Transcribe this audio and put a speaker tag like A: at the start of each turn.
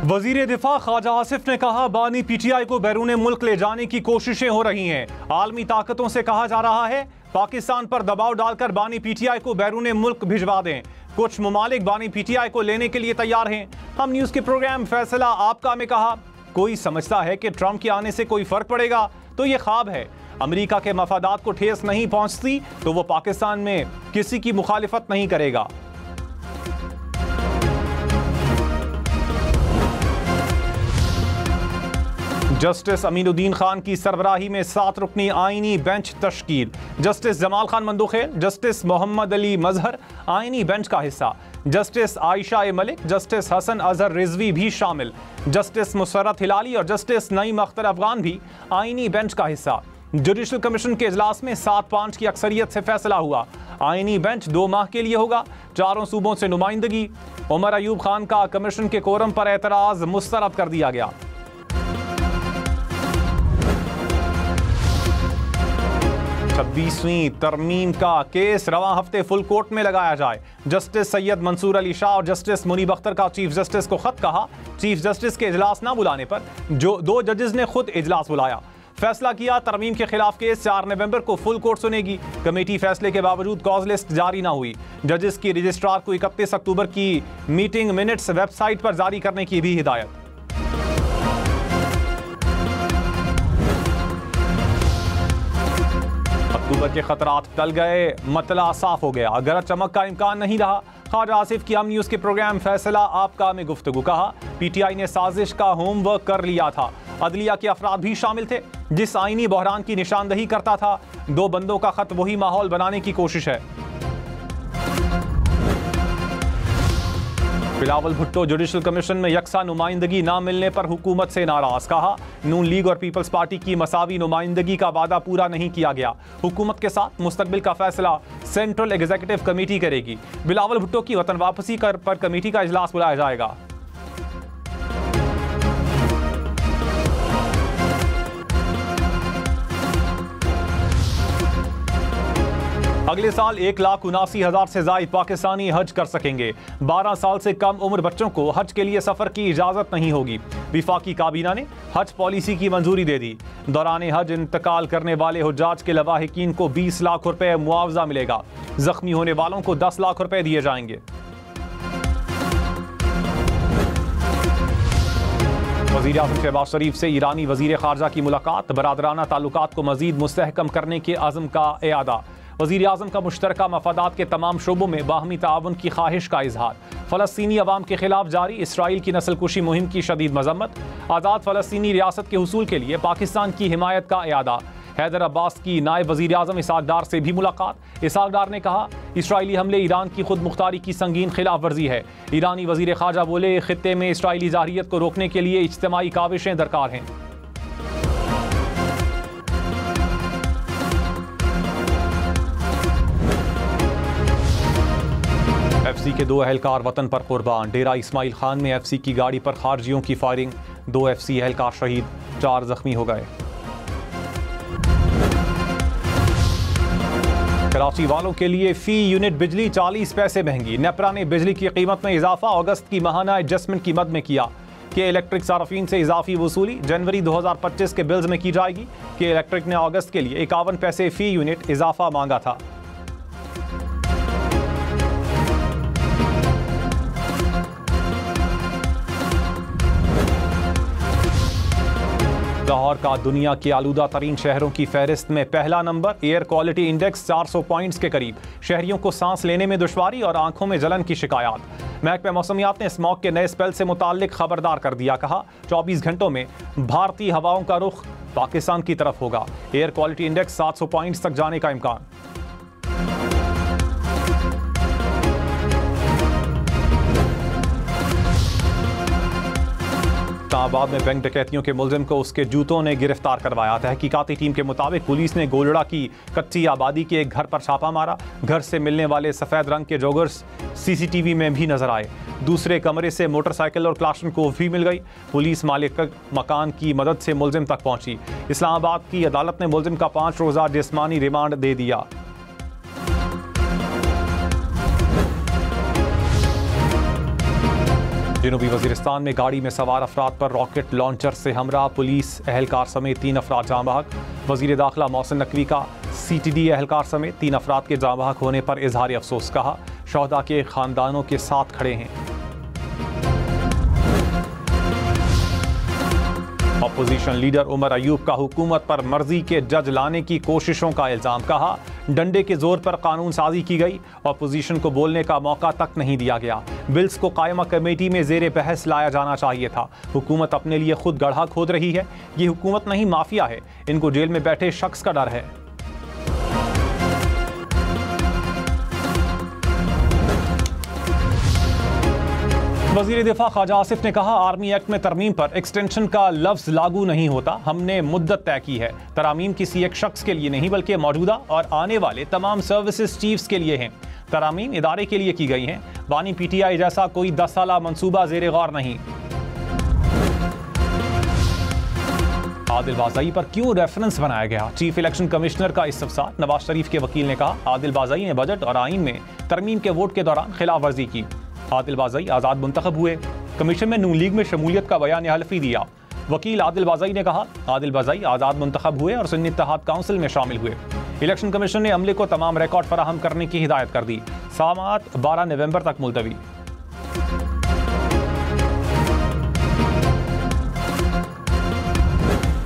A: वजीर दिफा ख्वाजा आसिफ ने कहा, बानी पीटीआई को बैरून मुल्क ले जाने की कोशिशें हो रही हैं। आलमी ताकतों से कहा जा रहा है पाकिस्तान पर दबाव डालकर बानी पीटीआई को बैरून मुल्क भिजवा दें। कुछ ममालिक बानी पीटीआई को लेने के लिए तैयार हैं। हम न्यूज़ के प्रोग्राम फैसला आपका में कहा, कोई समझता है कि ट्रंप के आने से कोई फर्क पड़ेगा तो ये ख्वाब है। अमेरिका के मफादात को ठेस नहीं पहुंचती तो वो पाकिस्तान में किसी की मुखालिफत नहीं करेगा। जस्टिस अमीनुद्दीन खान की सरबराही में 7 रुकनी आईनी बेंच तश्कील। जस्टिस जमाल खान मंदोखेर, जस्टिस मोहम्मद अली मजहर आईनी बेंच का हिस्सा। Justice Ayesha A Malik, justice Hasan Azhar Rizvi भी शामिल। जस्टिस मुसर्रत हिलाली और जस्टिस नईम अख्तर अफगान भी आईनी बेंच का हिस्सा। जुडिशल कमीशन के इजलास में 7-5 की अक्सरियत से फैसला हुआ। आईनी बेंच 2 माह के लिए होगा। चारों सूबों से नुमाइंदगी। उमर अयूब खान का कमीशन के कोरम पर एतराज मुस्तरद कर दिया गया। 26वीं तरमीम का केस रवां हफ्ते फुल कोर्ट में लगाया जाए। जस्टिस सैयद मंसूर अली शाह और जस्टिस मुनीब अख्तर का चीफ जस्टिस को खत कहा। चीफ जस्टिस के इजलास ना बुलाने पर जो 2 जजेस ने खुद इजलास बुलाया। फैसला किया, तरमीम के खिलाफ केस 4 नवंबर को फुल कोर्ट सुनेगी। कमेटी फैसले के बावजूद कॉज लिस्ट जारी ना हुई। जजेस की रजिस्ट्रार को 31 अक्टूबर की मीटिंग मिनट्स वेबसाइट पर जारी करने की भी हिदायत। अक्टूबर के खतरात टल गए, मतला साफ हो गया, गरज चमक का इम्कान नहीं रहा। ख्वाजा आसिफ की हम न्यूज़ के प्रोग्राम फैसला आपका में गुफ्तगू कहा, पीटीआई ने साजिश का होमवर्क कर लिया था। अदलिया के अफराद भी शामिल थे। जिस आईनी बहरान की निशानदही करता था, 2 बंदों का खत वही माहौल बनाने की कोशिश है। बिलावल भुट्टो जुडिशल कमीशन में यकसा नुमाइंदगी ना मिलने पर हुकूमत से नाराज। कहा, नून लीग और पीपल्स पार्टी की मसावी नुमाइंदगी का वादा पूरा नहीं किया गया। हुकूमत के साथ मुस्तकबिल का फैसला सेंट्रल एग्जीक्यूटिव कमेटी करेगी। बिलावल भुट्टो की वतन वापसी पर कमेटी का इजलास बुलाया जाएगा। अगले साल 1,79,000 से ज्यादा पाकिस्तानी हज कर सकेंगे। 12 साल से कम उम्र बच्चों को हज के लिए सफर की इजाजत नहीं होगी। विफाकी काबीना ने हज पॉलिसी की मंजूरी दे दी। दौरान हज इंतकाल करने वाले हुज्जाज के लवाहिकीन को 20 लाख रुपए मुआवजा मिलेगा। जख्मी होने वालों को 10 लाख रुपए दिए जाएंगे। वज़ीर आज़म शहबाज शरीफ से ईरानी वज़ीर ख़ारजा की मुलाकात। बरादराना ताल्लुकात को मज़ीद मुस्तहकम करने के अज़्म का इआदा। वज़ीर आज़म का मुश्तरका मफादात के तमाम शोबों में बाहमी ताउन की ख्वाहिश का इजहार। फ़लस्तीनी अवाम के खिलाफ जारी इसराइल की नस्लकुशी मुहिम की शदीद मजम्मत। आज़ाद फ़लस्तीनी रियासत के हुसूल के लिए पाकिस्तान की हिमायत का इआदा। हैदर अब्बास की नायब वज़ीर आज़म इसहाक डार से भी मुलाकात। इसहाक डार ने कहा, इसराइली हमले ईरान की खुद मुख्तारी की संगीन खिलाफ वर्जी है। ईरानी वज़ीर ख़ारजा बोले, ख़ित्ते में इसराइली ज़ाहिरियत को रोकने के लिए इज्तिमाई काविशें दरकार हैं। एफसी के 2 एहलकार वतन पर कुर्बान। डेरा इस्माइल खान में एफसी की गाड़ी पर खारजियों की फायरिंग। 2 एफसी एहलकार शहीद, 4 जख्मी हो गए। कराची वालों के लिए फी यूनिट बिजली 40 पैसे महंगी। नेपरा ने बिजली की कीमत में इजाफा अगस्त की माहाना एडजस्टमेंट की मद में किया। के इलेक्ट्रिक सार्फिन से इजाफी वसूली जनवरी 2025 के बिल्स में की जाएगी। के इलेक्ट्रिक ने अगस्त के लिए 51 पैसे फी यूनिट इजाफा मांगा था। लाहौर का दुनिया के आलूदा तरीन शहरों की फहरिस्त में पहला number. Air quality index 400 points के करीब। शहरियों को सांस लेने में दुश्वारी और आंखों में जलन की शिकायत। महकमा मौसमियात ने स्मॉग के नए स्पेल से मुताल्लिक खबरदार कर दिया। कहा, 24 घंटों में भारतीय हवाओं का रुख पाकिस्तान की तरफ होगा। एयर क्वालिटी इंडेक्स 700 पॉइंट्स तक जाने का इम्कान। इस्लामाबाद में बैंक डकैतियों के मुलजिम को उसके जूतों ने गिरफ्तार करवाया। तहकीकाती टीम के मुताबिक पुलिस ने गोलड़ा की कच्ची आबादी के एक घर पर छापा मारा। घर से मिलने वाले सफ़ेद रंग के जॉगर्स सीसीटीवी में भी नजर आए। दूसरे कमरे से मोटरसाइकिल और क्लाशनकोव भी मिल गई। पुलिस मालिक मकान की मदद से मुलजिम तक पहुंची। इस्लामाबाद की अदालत ने मुलजिम का 5 रोज़ा जिस्मानी रिमांड दे दिया। जनूबी वजीरिस्तान में गाड़ी में सवार अफराद पर रॉकेट लॉन्चर से हमला, पुलिस एहलकार समेत 3 अफराद जाँ बहक। वजीर दाखिला मोहसिन नकवी का CTD एहलकार समेत 3 अफराद के जाँ बहक होने पर इजहार अफसोस, कहा शहदा के खानदानों के साथ खड़े हैं। अपोजिशन लीडर उमर अयूब का हुकूमत पर मर्जी के जज लाने की कोशिशों का इल्जाम, कहा डंडे के जोर पर कानून साजी की गई, अपोजिशन को बोलने का मौका तक नहीं दिया गया। बिल्स को कायमा कमेटी में जेर बहस लाया जाना चाहिए था। हुकूमत अपने लिए खुद गड्ढा खोद रही है। ये हुकूमत नहीं माफिया है, इनको जेल में बैठे शख्स का डर है। वजीर दिफा ख्वाजा आसिफ ने कहा आर्मी एक्ट में तरमीम पर एक्सटेंशन का लफ्ज लागू नहीं होता। हमने मुद्दत तय की है। तरामीम किसी एक शख्स के लिए नहीं बल्कि मौजूदा और आने वाले तमाम सर्विसेज चीफ्स के लिए हैं। तरामीम इदारे के लिए की गई हैं। बानी PTI जैसा कोई 10 साला मंसूबा जेर गौर नहीं। आदिल बाज़ाई पर क्यों रेफरेंस बनाया गया? चीफ इलेक्शन कमिश्नर का इस्तफसार। नवाज शरीफ के वकील ने कहा आदिल बाज़ाई ने बजट और आइन में तरमीम के वोट के दौरान खिलाफ वर्जी की। आदिल बाज़ाई आज़ाद मुंतखब हुए। कमीशन में नून लीग में शमूलियत का बयान हल्फी दिया। वकील आदिल बाज़ाई ने कहा आदिल बाज़ाई आज़ाद मुंतखब हुए और सुन्नी इत्तेहाद काउंसिल में शामिल हुए। इलेक्शन कमीशन ने अमले को तमाम रिकॉर्ड फराहम करने की हिदायत कर दी। समाअत 12 नवंबर तक मुलतवी।